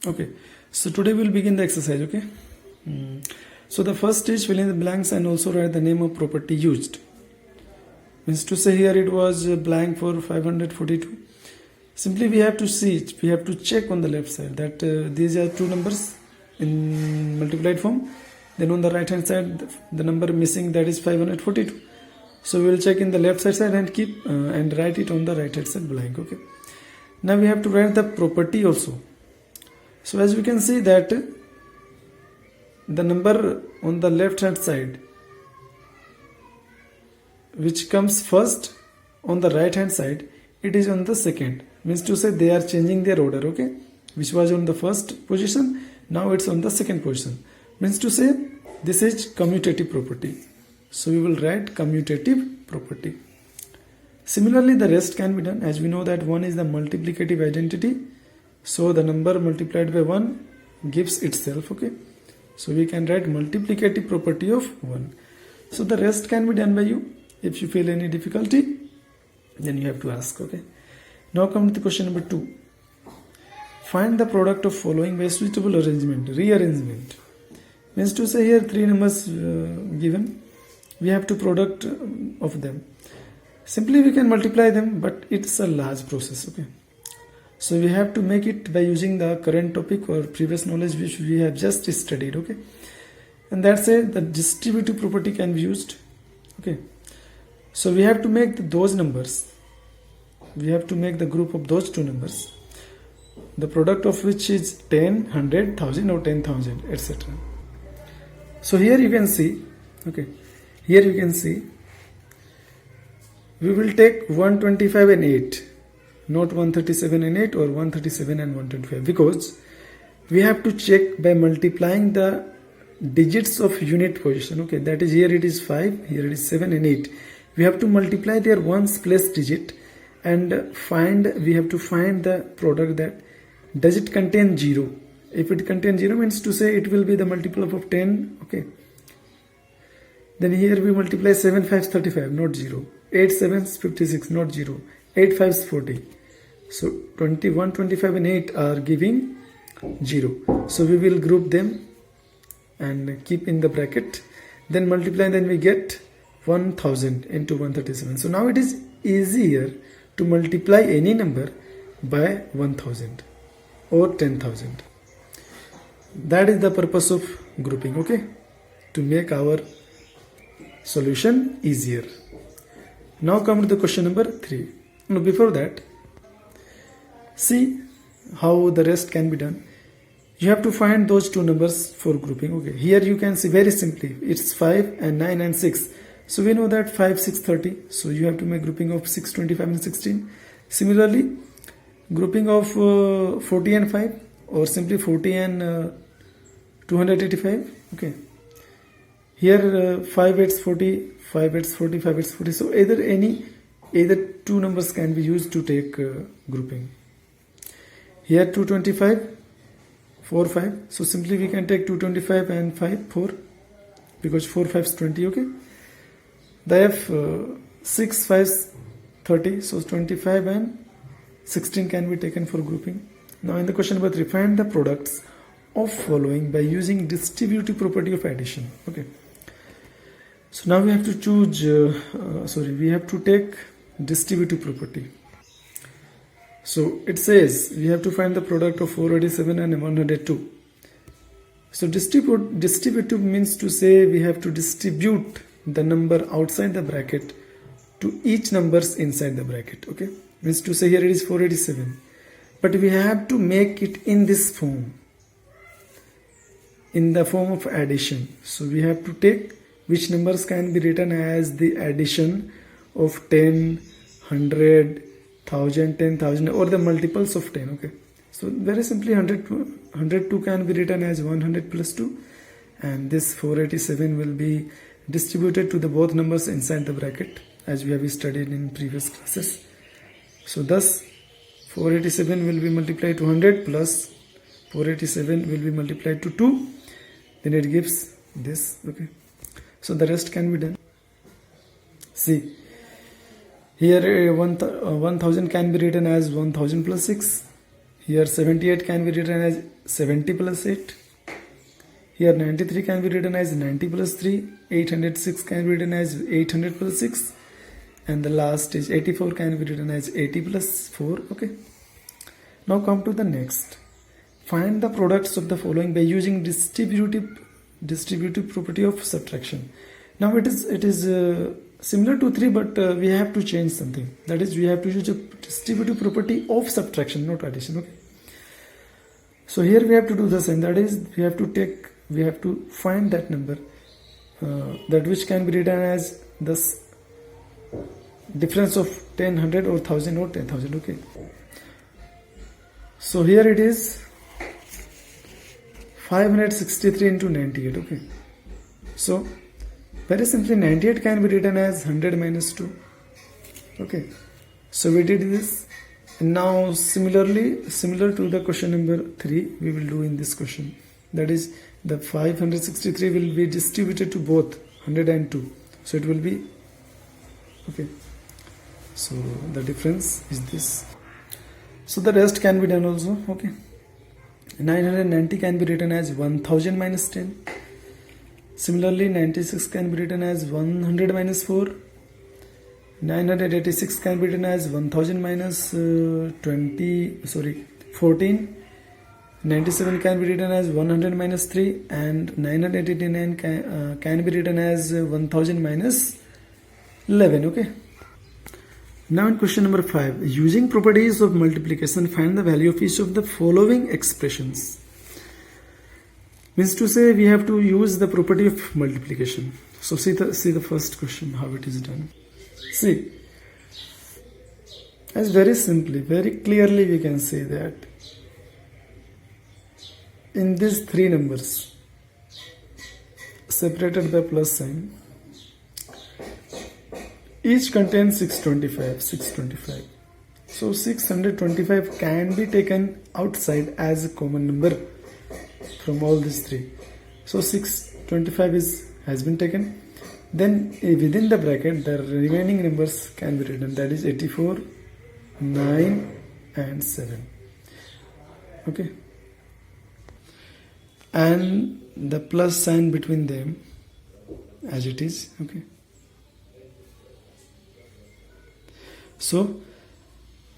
Okay, so today we'll begin the exercise. Okay, so the first is fill in the blanks and also write the name of property used. Means to say here it was blank for 542. Simply we have to see it, we have to check on the left side that these are two numbers in multiplied form. Then on the right hand side the number missing, that is 542. So we will check in the left side and keep and write it on the right hand side blank. Okay, now we have to write the property also. So as we can see that the number on the left hand side which comes first on the right hand side, it is on the second. Means to say they are changing their order. Okay, which was on the first position, now it's on the second position. Means to say this is commutative property. So we will write commutative property. Similarly the rest can be done, as we know that 1 is the multiplicative identity. So the number multiplied by 1 gives itself. Okay, so we can write multiplicative property of 1. So the rest can be done by you. If you feel any difficulty, then you have to ask. Okay, now come to the question number 2. Find the product of following by suitable arrangement, rearrangement. Means to say here 3 numbers given, we have to product of them. Simply we can multiply them, but it's a large process. Okay, so we have to make it by using the current topic or previous knowledge which we have just studied. Okay, and that's it, the distributive property can be used. Okay, so we have to make those numbers, we have to make the group of those two numbers, the product of which is 10, 100, 1000 or 10,000, etc. So here you can see, okay, here you can see we will take 125 and 8, not 137 and 8 or 137 and 125, because we have to check by multiplying the digits of unit position. Okay, that is, here it is 5, here it is 7 and 8. We have to multiply their ones place digit and we have to find the product that does it contain 0. If it contains 0, means to say it will be the multiple of 10. Okay, then here we multiply 7 5s 35, not 0. 8 7s 56, not 0. 8 5s 40. So 21, 25 and 8 are giving 0. So we will group them and keep in the bracket, then multiply, then we get 1000 into 137. So now it is easier to multiply any number by 1000 or 10,000. That is the purpose of grouping. Okay, to make our solution easier. Now come to the question number 3. Now before that, see how the rest can be done. You have to find those two numbers for grouping. Okay, here you can see very simply it's 5 and 9 and 6. So we know that 5 6 30. So you have to make grouping of 6 25 and 16. Similarly, grouping of 40 and 5, or simply 40 and 285. Okay, here 5 8s 40, 5 8s 40, 5 8s 40. So either two numbers can be used to take grouping. Here 225, 4 5. So simply we can take 225 and 5 4, because 4 5s 20. Okay, the F 6 5s 30. So 25 and 16 can be taken for grouping. Now in the question number 3, find the products of following by using distributive property of addition. Okay, so now we have to choose we have to take distributive property. So it says we have to find the product of 487 and 102. So distributive means to say we have to distribute the number outside the bracket to each numbers inside the bracket. Okay, means to say here it is 487, but we have to make it in this form, in the form of addition. So we have to take which numbers can be written as the addition of 10, 100, 1000, 10,000, or the multiples of 10. Okay, so very simply 102 can be written as 100 plus 2, and this 487 will be distributed to the both numbers inside the bracket, as we have studied in previous classes. So thus 487 will be multiplied to 100 plus 487 will be multiplied to 2, then it gives this. Okay, so the rest can be done. See, here 1000 can be written as 1000 plus 6 Here 78 can be written as 70 plus 8. Here 93 can be written as 90 plus 3. 806 can be written as 800 plus 6. And the last is 84 can be written as 80 plus 4. Okay. Now come to the next. Find the products of the following by using distributive property of subtraction. Now it is similar to 3, but we have to change something. That is, we have to use a distributive property of subtraction, not addition. Okay. So here we have to do the same. That is, we have to find that number that which can be written as the difference of 10, 100 or 1000 or 10,000. Okay. So here it is 563 into 98. Okay. So very simply 98 can be written as 100 minus 2. Okay. So we did this. And now similar to the question number 3, we will do in this question. That is, the 563 will be distributed to both 100 and 2. So it will be, okay. So the difference is this. So the rest can be done also. Okay. 990 can be written as 1000 minus 10. Similarly, 96 can be written as 100 minus 4. 986 can be written as 1000 minus 14. 97 can be written as 100 minus 3. And 989 can be written as 1000 minus 11. Okay. Now in question number 5, using properties of multiplication, find the value of each of the following expressions. Means to say, we have to use the property of multiplication. So see the first question, how it is done. See, as very simply, very clearly we can say that in these 3 numbers separated by plus sign, each contains 625. So 625 can be taken outside as a common number from all these 3. So 625 has been taken. Then within the bracket, the remaining numbers can be written. That is 84, 9 and 7. Okay. And the plus sign between them as it is. Okay. So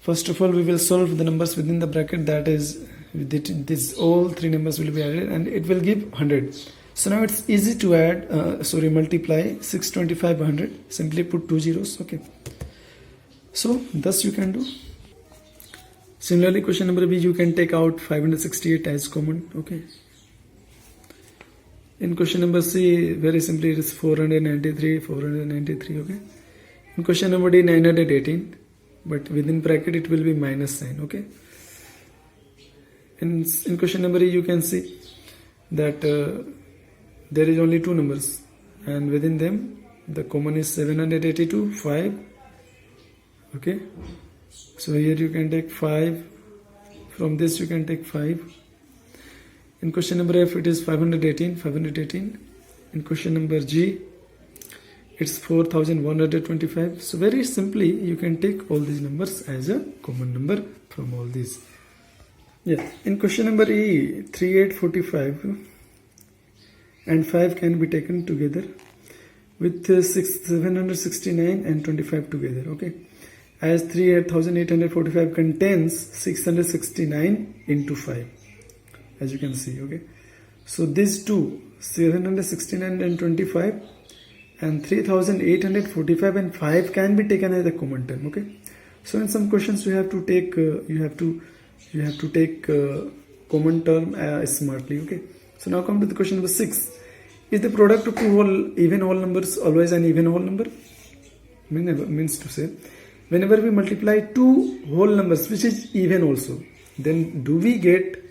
first of all, we will solve the numbers within the bracket. That is, this all 3 numbers will be added and it will give 100. So now it's easy to add, multiply 625 by 100. Simply put 2 zeros. Okay. So thus you can do. Similarly, question number B, you can take out 568 as common. Okay. In question number C, very simply it is 493. Okay. In question number D, 918, but within bracket it will be minus sign. Okay. In question number E, you can see that there is only 2 numbers, and within them the common is 782, 5. Okay. So here you can take 5. From this you can take 5. In question number F, it is 518. In question number G, it's 4125. So very simply you can take all these numbers as a common number from all these. Yeah. In question number E, 3845 and 5 can be taken together with 769 and 25 together. Okay. As 3845 contains 669 into 5, as you can see. Okay. So these two, 769 and 25 and 3845 and 5 can be taken as a common term. Okay. So in some questions you have to take common term smartly. Okay. So now come to the question number 6. Is the product of 2 even whole numbers always an even whole number? Means to say, whenever we multiply 2 whole numbers which is even also, then do we get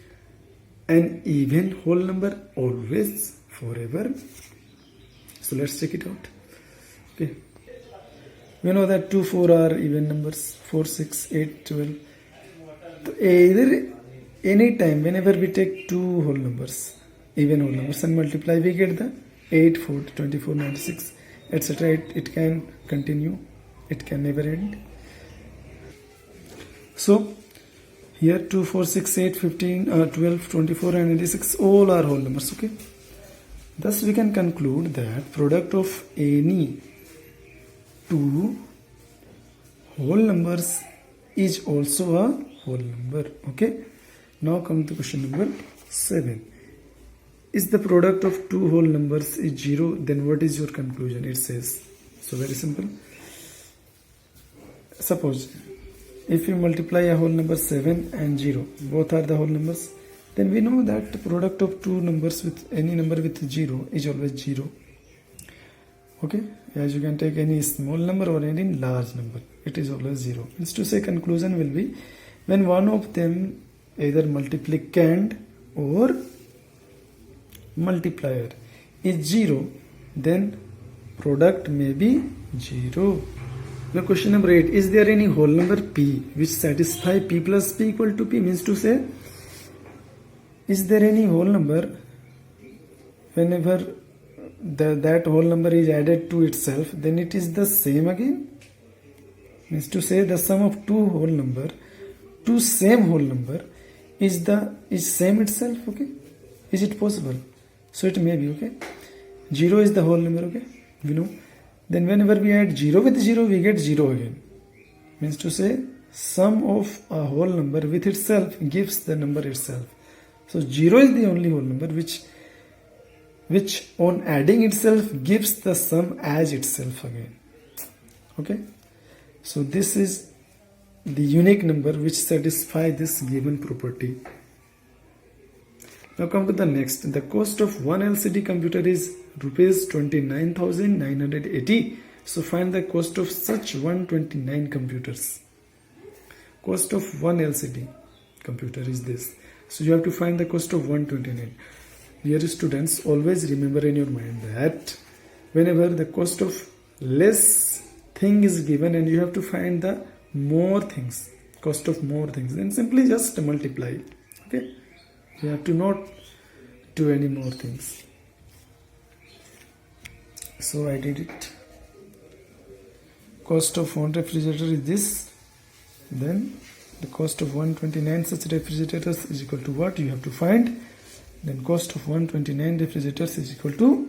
an even whole number always, forever? So let's check it out. Okay. We know that 2, 4 are even numbers. 4, 6, 8, 12. So either any time whenever we take 2 whole numbers, even whole numbers, and multiply, we get the 8, 4, 24, 96, etc. It can continue. It can never end. So Here 2, 4, 6, 8, 15, 12, 24 and 86 all are whole numbers. Okay. Thus we can conclude that product of any two whole numbers is also a whole number. Okay. Now come to question number 7. Is the product of two whole numbers is 0, then what is your conclusion? It says, so very simple. Suppose if you multiply a whole number 7 and 0, both are the whole numbers, then we know that the product of two numbers with any number with 0 is always 0. Okay, as you can take any small number or any large number, it is always 0. Means to say conclusion will be when one of them either multiplicand or multiplier is 0, then product may be 0. Now question number 8. Is there any whole number p which satisfy p plus p equal to p? Means to say, is there any whole number whenever that whole number is added to itself, then it is the same again? Means to say the sum of two same whole number is same itself. Okay, is it possible? So it may be. Okay, 0 is the whole number. Okay, we know. Then whenever we add 0 with 0, we get 0 again. Means to say sum of a whole number with itself gives the number itself. So 0 is the only whole number which on adding itself gives the sum as itself again. Okay, so this is the unique number which satisfy this given property. Now come to the next. The cost of one LCD computer is rupees 29,980. So find the cost of such 129 computers. Cost of one LCD computer is this. So you have to find the cost of 129. Dear students, always remember in your mind that whenever the cost of less thing is given and you have to find the more things, cost of more things, then simply just multiply. Okay, you have to not do any more things. So I did it. Cost of one refrigerator is this. Then the cost of 129 such refrigerators is equal to what? You have to find. Then cost of 129 refrigerators is equal to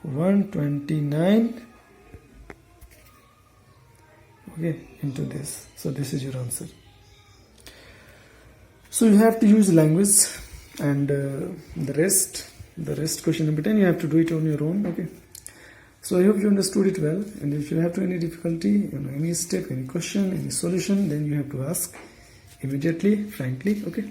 129 into this. So this is your answer. So you have to use language, and the rest question number 10 you have to do it on your own. Okay, so I hope you understood it well, and if you have any difficulty, any step, any question, any solution, then you have to ask immediately, frankly. Okay.